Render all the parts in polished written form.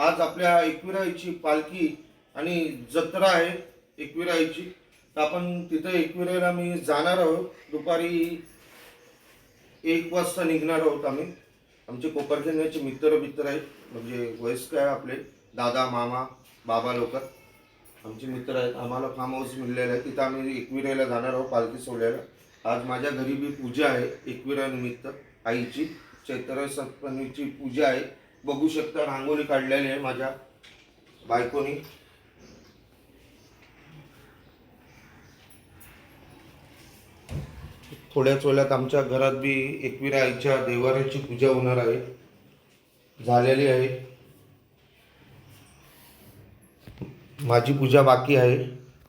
आज आपल्या एकविराईची पालखी आणि जत्रा आहे एकविराईची. तर आपण तिथे एकविराईला मी जाणार आहोत. दुपारी 1 वाजता निघणार आहोत आम्ही. आमचे कोपरखेडण्याचे मित्र आहेत, म्हणजे वयस्क आहे आपले दादा मामा बाबा लोक आमचे मित्र आहेत. आम्हाला फार्म हाऊस मिळलेलं आहे, तिथं आम्ही एकविराईला जाणार आहोत पालखी सोडायला. आज माझ्या घरी बी पूजा आहे एकविरानिमित्त. आईची चैत्र सप्तमीची पूजा आहे. बघू शकता रांगोळी काढलेली आहे माझ्या बायकोनी. थोड्याच वेळात आमच्या घरात बी एकविरा आईच्या देवाऱ्याची पूजा होणार आहे, झालेली आहे. माझी पूजा बाकी आहे.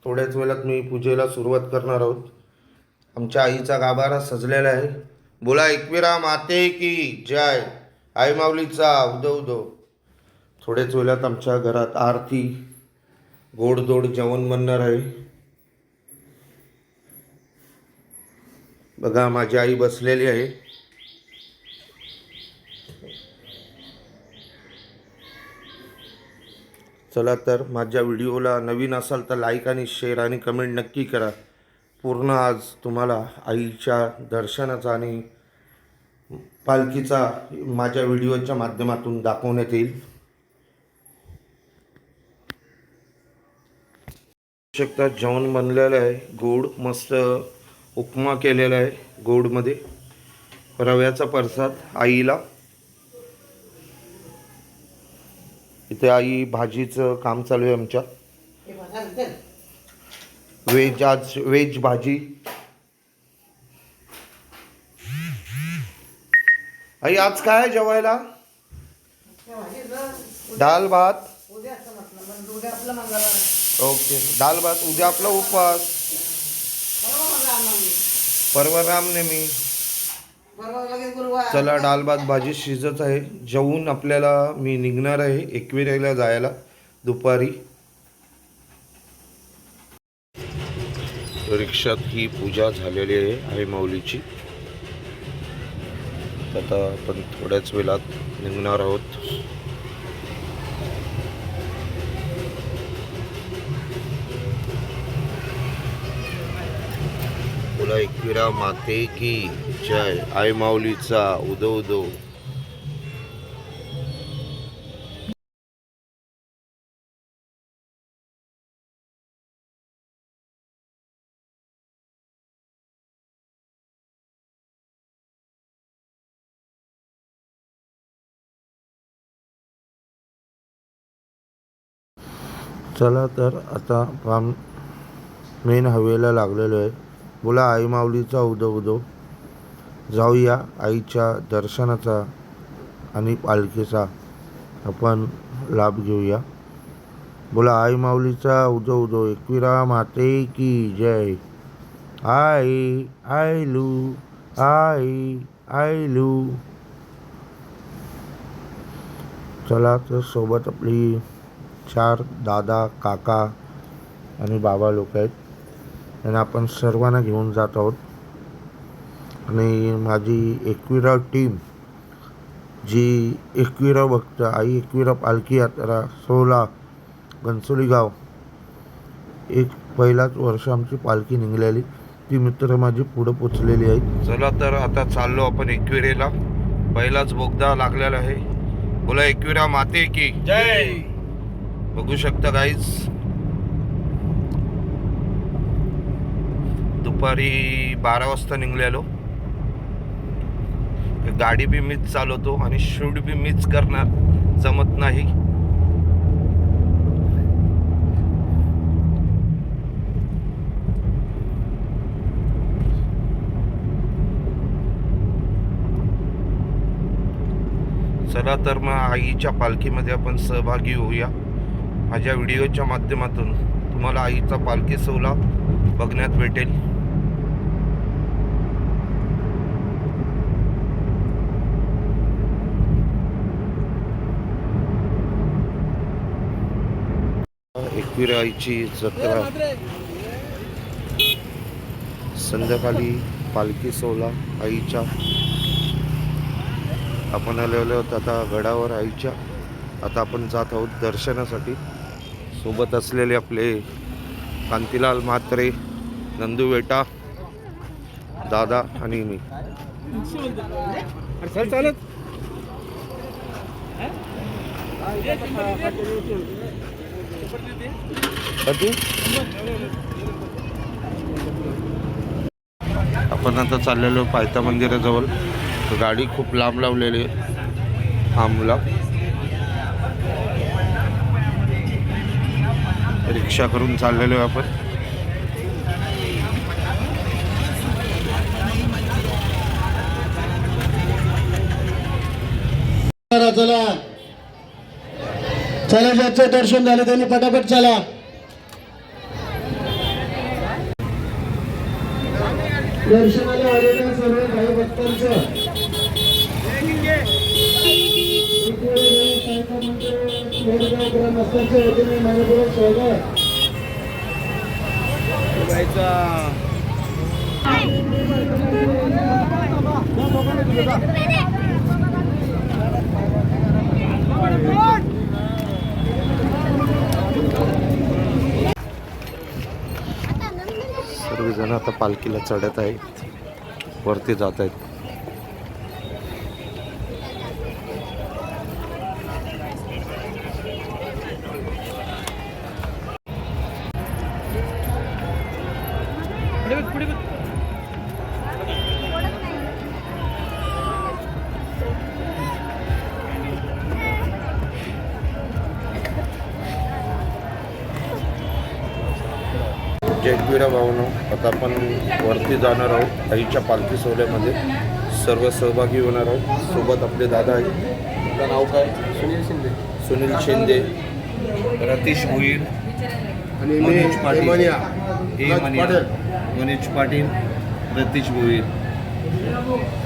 थोड्याच वेळात मी पूजेला सुरुवात करणार आहोत. आमच्या आईचा गाभारा सजलेला आहे. बोला एकविरा माते की जय. आई माऊलीचा उदो उदो. थोड्याच वेळात आमच्या घरात आरती गोडधोड जेवण बनणार आहे. बघा माझी आई बसलेली आहे. चला तर माझ्या व्हिडिओला नवीन असाल तर लाईक आणि शेअर आणि कमेंट नक्की करा. पूर्ण आज तुम्हाला आईच्या दर्शनाचा आणि पालखीचा माझ्या व्हिडिओच्या माध्यमातून दाखवण्यात येईल. शकता जेवण बनलेलं आहे. गोड मस्त उपमा केलेला आहे गोडमध्ये. रव्याचा प्रसाद आईला. इथे आई भाजीचं काम चालू आहे आमच्या. आज व्हेज भाजी. आई आज काय जेवायला? डाल भात. ओके डाल भात. उद्या आपला उपवास. परवा रामनवमी. चला डाल भात भाजी शिजत आहे. जेवून आपल्याला मी निघणार आहे एकविराईला जायला दुपारी. रिक्षात ही पूजा झालेली आहे आई माऊलीची. आता आपण थोड्याच वेळात निघणार आहोत. बोला एकविरा माते की जय. आई माऊलीचा उदो उदो. चला तर आता काम मेन हवेला लागलेलो आहे. बोला आई माऊलीचा उदो उदो. जाऊया आईच्या दर्शनाचा आणि पालखीचा आपण लाभ घेऊया. बोला आई माऊलीचा उदो उदो. एकविरा माते की जय. आई आयलू आई आयलू. चला तर सोबत आपली 4 दादा काका आणि बाबा लोक आहेत. आणि आपण सर्वांना घेऊन जात आहोत. आणि माझी एकविरा टीम जी एकविरा भक्त आई एकविरा पालखी यात्रा 16 घनसोली गाव. एक पहिलाच वर्ष आमची पालखी निघालेली. ती मित्र माझी पुढं पोचलेली आहेत. चला तर आता चाललो आपण एकविरेला. पहिलाच बोगदा लागलेला आहे. बोला एकविरा माते की जय. बघू शकता गाईज दुपारी 12 वाजता निघलेलो. गाडी बी मीच चालवतो आणि शूट बी मीच करणार. जमत नाही. चला तर मग आईच्या पालखीमध्ये आपण सहभागी होऊया. माझ्या व्हिडिओच्या माध्यमातून तुम्हाला आईचा पालखी सोहळा बघण्यात भेटेल. एकविरा आईची जत्रा. संध्याकाळी पालखी सोहळा आईच्या. आपण आलेलो आहोत आता गडावर आईच्या. आता आपण जात आहोत दर्शनासाठी. सोबत असलेले आपले कांतीलाल म्हात्रे, नंदू बेटा, दादा आणि मी. चालत आपण आता चाललेलो पायथा मंदिराजवळ. गाडी खूप लांब लावलेली आहे आमला. रिक्षा करून चाललेलो आहे आपण. चला चला, ज्याचं दर्शन झालं त्यांनी पटापट चला. दर्शनाला आलेल्या सर्व भाई भक्तांचं ग्रामस्थांच्या वतीने मनपूर्वक स्वागत. सर्वजण आता पालखीला चढत आहेत, वरती जात आहेत. जयवीरा भावनो, आता आपण वरती जाणार आहोत आईच्या पालखी सोहळ्यामध्ये. सर्व सहभागी होणार आहोत. सोबत आपले दादा आहेत. तुझं नाव काय? सुनील शिंदे, रतीश भोईर, मनोज पाटील, मनोज पाटील, रतीश भोईर.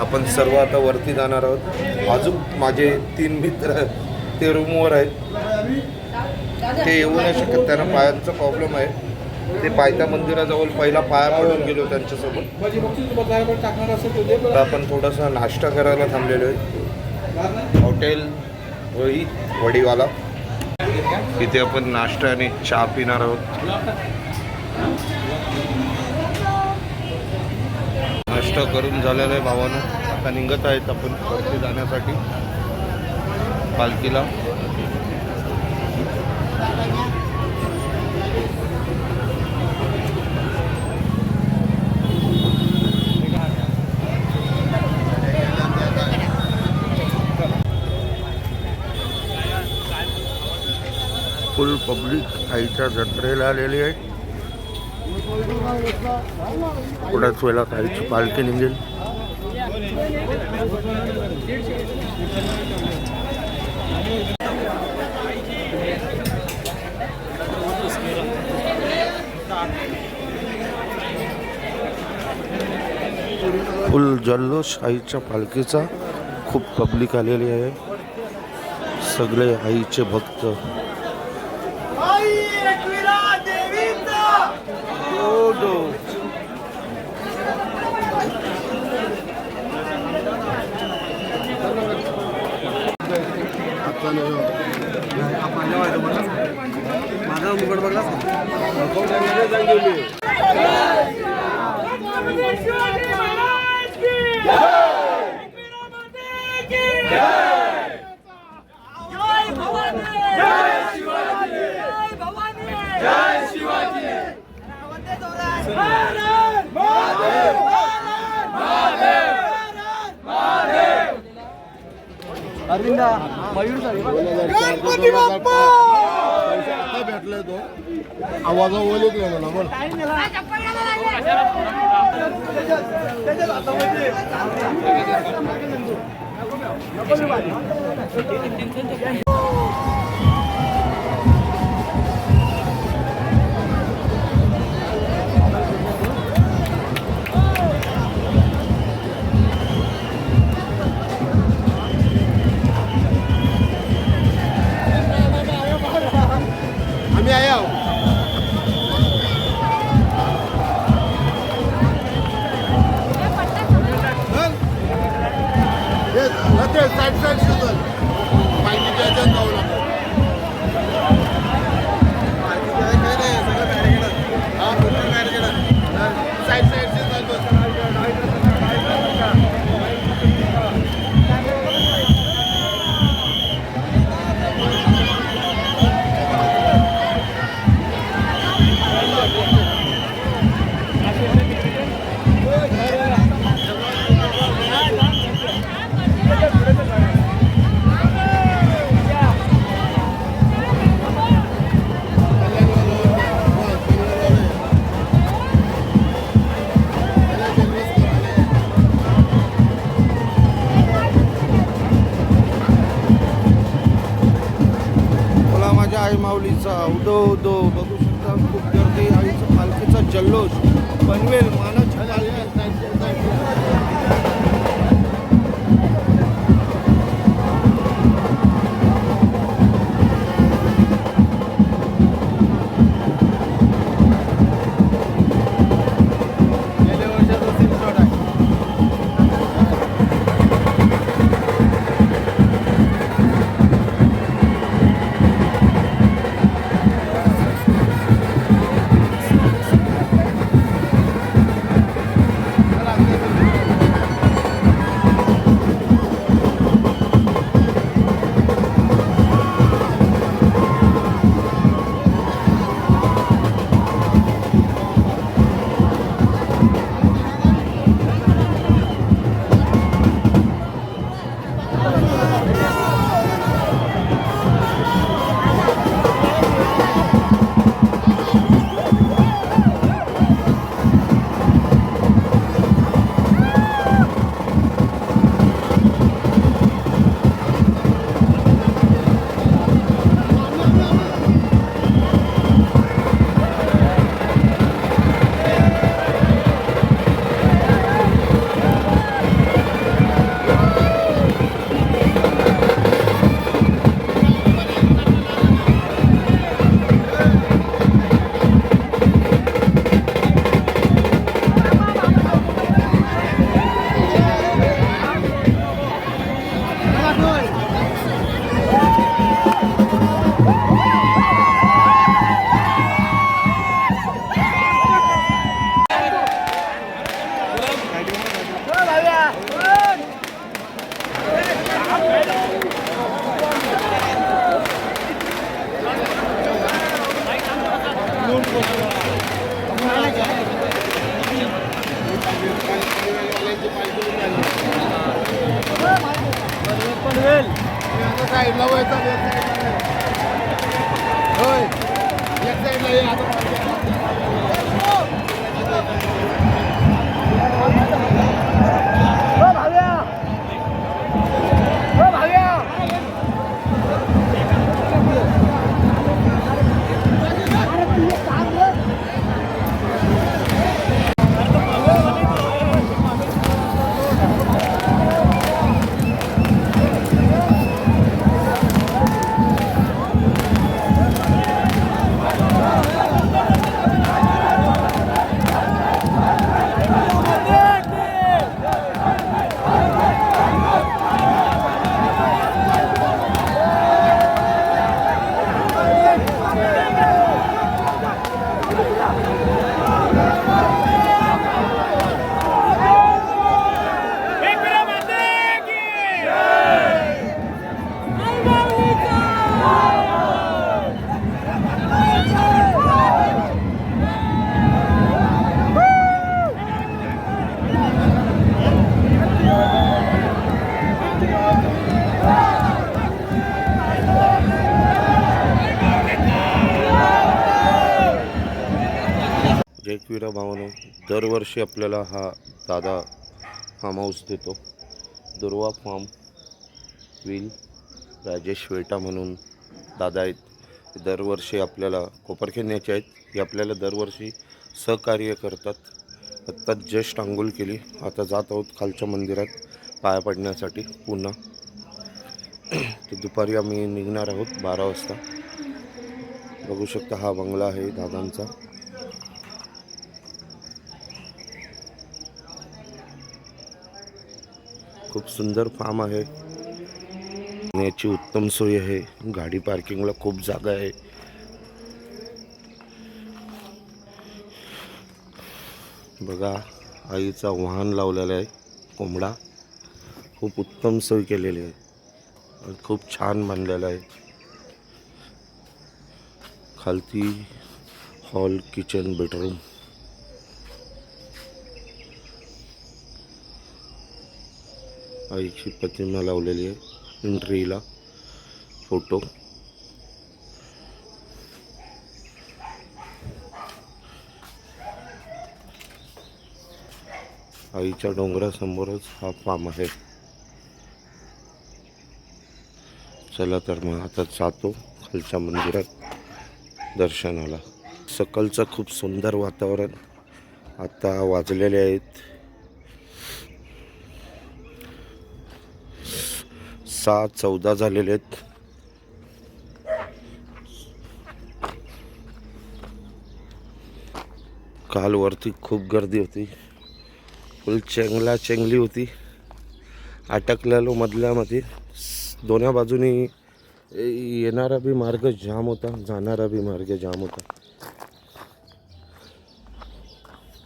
आपण सर्व आता वरती जाणार आहोत. अजून माझे 3 मित्र ते रूमवर आहेत. ते येऊ नाही शकत, त्यांना पायांचा प्रॉब्लेम आहे. ते पायथा मंदिराजवळ पहिला पाया पडून गेलो त्यांच्यासोबत. तर आपण थोडासा नाश्ता करायला थांबलेलो आहे हॉटेल वडीवाला. इथे आपण नाश्ता आणि चहा पिणार आहोत. नाश्ता करून झालेला आहे भावानं. आता निघत आहेत आपण वरती जाण्यासाठी पालखीला. फुल पब्लिक आईच्या जत्रेला आलेली आहे. थोड्याच वेळात आईची पालखी निघेल. फुल जल्लोष आईच्या पालखीचा. खूप पब्लिक आलेली आहे. सगळे आईचे भक्त. माझा मुकट बघला अरविंदा मयूर गणपती बाप्पा भेटलाय तो आवाजा ओळख गेला ना. बोल आम्ही आया साईड साईड सुद्धा माहिती द्यायचं माझ्या आई माऊलीचा उदो उदो बघू शकता. खूप गर्दी. आईचा पालखीचा जल्लोष पनवेल मानाची साईडला वळता होय एक साईडला ये आता एकविरा भावानो, दरवर्षी आपल्याला हा दादा फार्म हाऊस देतो. दुर्वा फार्म व्हील राजेश वेटा म्हणून दादा आहेत. दरवर्षी आपल्याला कोपरखेडण्याचे आहेत. हे आपल्याला दरवर्षी सहकार्य करतात. आत्ताच जस्ट आंघोळ केली. आता जात आहोत खालच्या मंदिरात पाया पडण्यासाठी पुन्हा. तर दुपारी आम्ही निघणार आहोत 12 वाजता. बघू शकता हा बंगला आहे दादांचा. खूप सुंदर फार्म आहे. याची उत्तम सोय आहे. गाडी पार्किंगला खूप जागा आहे. बघा आईचा वाहन लावलेला आहे कोंबडा. खूप उत्तम सोय केलेली आहे. खूप छान बांधलेला आहे. खालती हॉल, किचन, बेडरूम. आईची प्रतिमा लावलेली आहे. एंट्रीला फोटो. आईच्या डोंगरासमोरच हा फार्म आहे. चला तर मग आता जातो खालच्या मंदिरात दर्शनाला. सकाळचं खूप सुंदर वातावरण. आता वाजलेले आहेत 6:14 झालेले आहेत. काल वरती खूप गर्दी होती, फुल चेंगली होती. अटकलेलो मधल्यामध्ये. दोन्ही बाजूनी येणारा बी मार्ग जाम होता, जाणारा बी मार्ग जाम होता.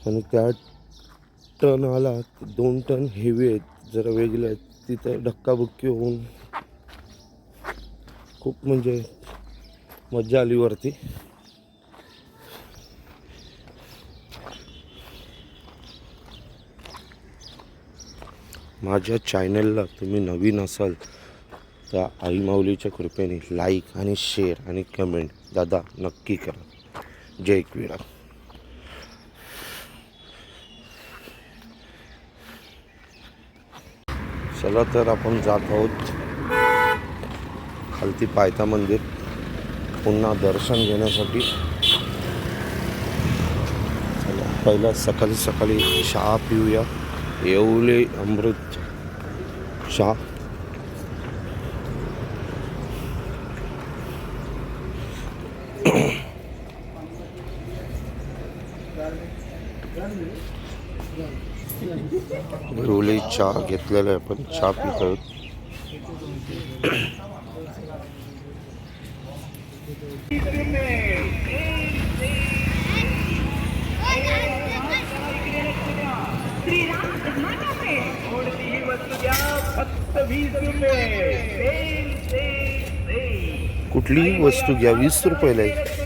आणि त्या टर्न आला 2 टन हेवी आहेत, जरा वेगळे आहेत. तिथं धक्काबुक्की होऊन खूप म्हणजे मज्जा आली वरती. माझ्या चॅनलला तुम्ही नवीन असाल तर आई माऊलीच्या कृपेने लाईक आणि शेअर आणि कमेंट दादा नक्की करा. जय एकविरा. चला तर आपण जात आहोत खालती पायथा मंदिर पुन्हा दर्शन घेण्यासाठी. चला पहिला सकाळी सकाळी चहा पिऊया. येवले अमृत चहा. येवले चहा घेतलेला आहे, आपण चहा पित आहोत. कुठलीही वस्तू घ्या 20 रुपयाला आहे.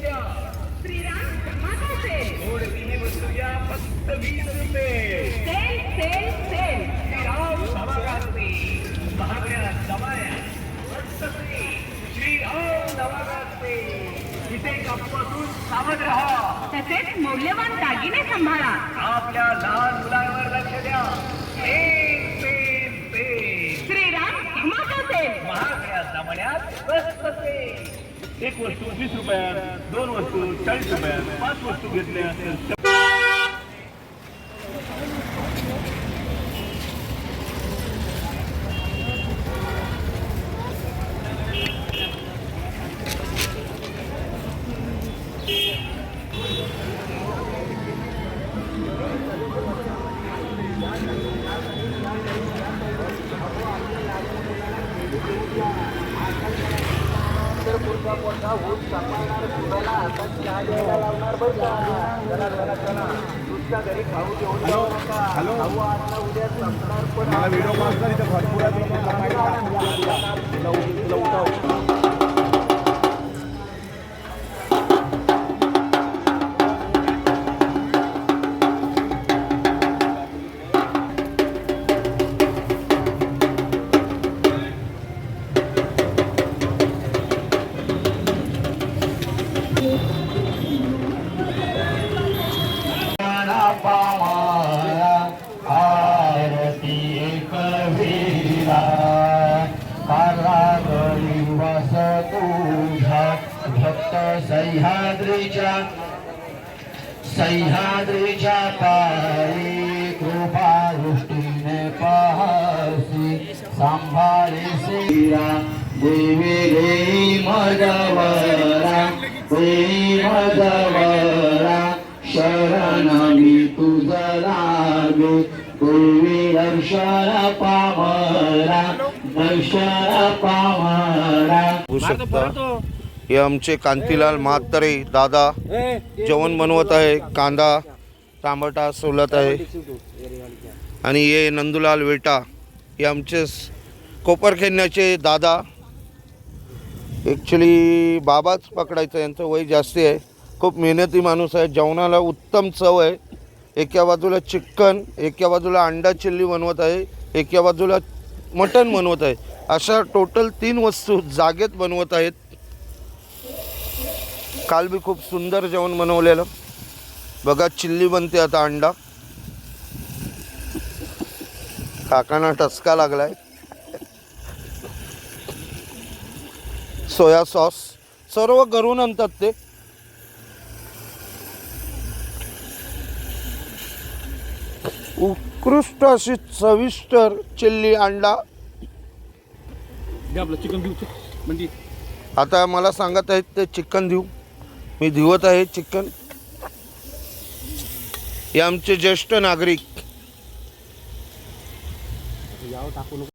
तसेच मौल्यवान दागिने सांभाळा. आपल्या लहान मुलांवर लक्ष द्या. श्रीराम धमाका सेल. महागड्या जमण्यात स्वस्त सेल. एक वस्तू 20 रुपयात, 2 वस्तू 40 रुपयात, 5 वस्तू घेतल्या असेल सह्याद्रीच्या पायी कृपा दृष्टीने पाहसी सांभाळेसे देवी देई मजवरा देई मजवरा शरण मी तुझ लागे देवी दर्शन पावरा दर्शन पावरा. होऊ शकता. हे आमचे कांतीलाल म्हात्रे दादा जेवण बनवत आहे. कांदा टमाटा सोलत आहे. आणि हे नंदूलाल वेटा हे आमचे कोपरखेडण्याचे दादा. ॲक्च्युली बाबाच पकडायचं, यांचं वय जास्ती आहे. खूप मेहनती माणूस आहे. जेवणाला उत्तम चव आहे. एका बाजूला चिकन, एका बाजूला अंडा चिल्ली बनवत आहे, एका बाजूला मटण बनवत आहे. अशा टोटल 3 वस्तू जागेत बनवत आहेत. काल बी खूप सुंदर जेवण बनवलेलं. बघा चिल्ली बनते आता अंडा. काकांना ठसका लागलाय. सोया सॉस सर्व घरून आणतात ते. उत्कृष्ट अशी चविष्टर चिल्ली अंडा. आपलं चिकन देऊ म्हणजे आता मला सांगत आहेत ते चिकन देऊ. मी दिवत आहे चिकन. हे आमचे ज्येष्ठ नागरिक.